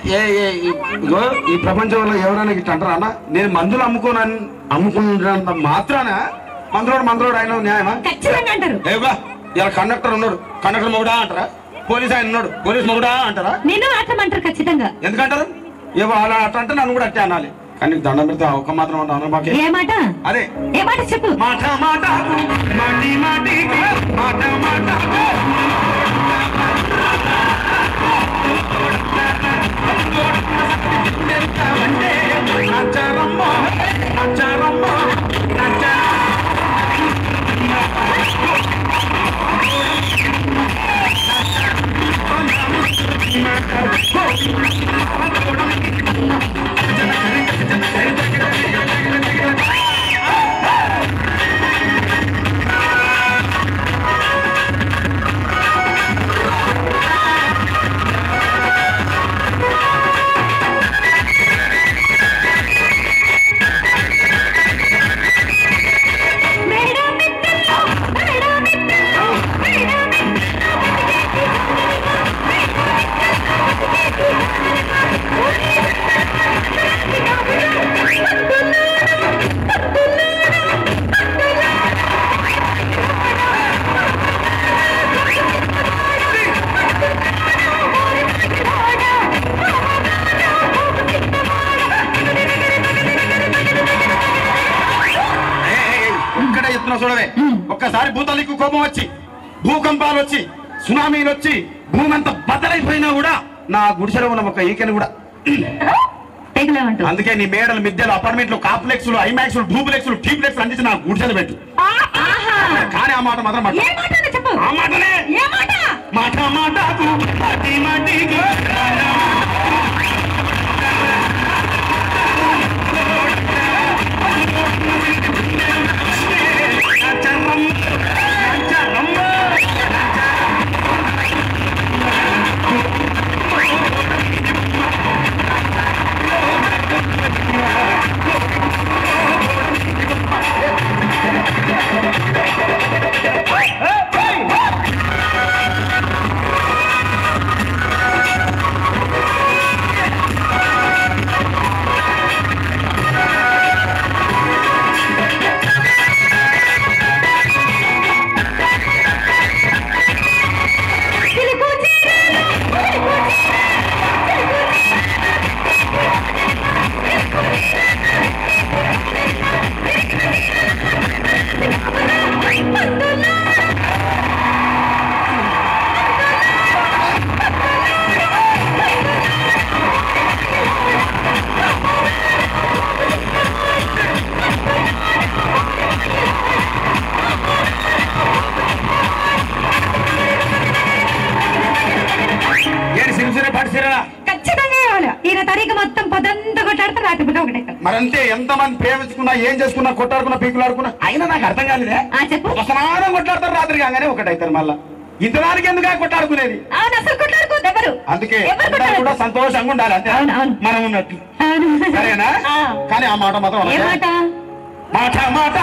ఇగో ఈ ప్రపంచంలో ఎవరైనా ఇట్లా అంటారా అన్న? నేను మందులు అమ్ముకున్నంత మాత్రాన మందులోడు ఆయన న్యాయమా? ఖచ్చితంగా అంటారు. ఏవా ఇలా కండక్టర్ ఉన్నాడు, కండక్టర్ మొగుడా అంటారా? పోలీస్ ఆయన ఉన్నాడు, పోలీస్ మొగుడా అంటారా? నేను అట్లా ఖచ్చితంగా. ఎందుకంటారు? ఏవో అలా అట్లా అంటే నన్ను కూడా అట్టే అనాలి. కానీ దండం పెడితే ఒక్క మాత్రం అన్న ఏ మాట? అదే ఏ మాట చెప్పు. మాట మాట మాటి మాటి మాట మాట నచ్చరమ్మ నచ్చరమ్మ నచ్చ చూడవే. ఒక్కసారి భూతాలకు కోపం వచ్చి, భూకంపాలు వచ్చి, సునామీలు వచ్చి, భూమి అంతా బద్దలైపోయినా కూడా నా గుడిసెలో ఉన్న ఒక ఈకెను కూడా. అందుకే నీ మేడలు, మిద్దెలు, అపార్ట్మెంట్లు, కాంప్లెక్స్లు, ఐమాక్స్లు, డూప్లెక్స్లు, టీప్లెక్స్లు అందించి నా గుడిసెలు పెట్టు. కానీ ఆ మాట మాత్రం ఆ మాటనే మాట మాటకు మాటి మాటికి మరంతే. ఎంతమంది ప్రేమించుకున్నా, ఏం చేసుకున్నా, కొట్టాడుకున్నా, పీకులాడుకున్నా అయినా నాకు అర్థం కాలేదే. సమానం కొట్లాడతారు, రాత్రి కాగానే ఒకటైతారు. మళ్ళా ఇంతదానికి ఎందుకు కొట్టాడుకునేది? అందుకే కూడా సంతోషంగా ఉండాలి, అంతే మనం ఉన్నట్టు. సరేనా? కానీ ఆ మాట మాత్రం మాట మాట మాట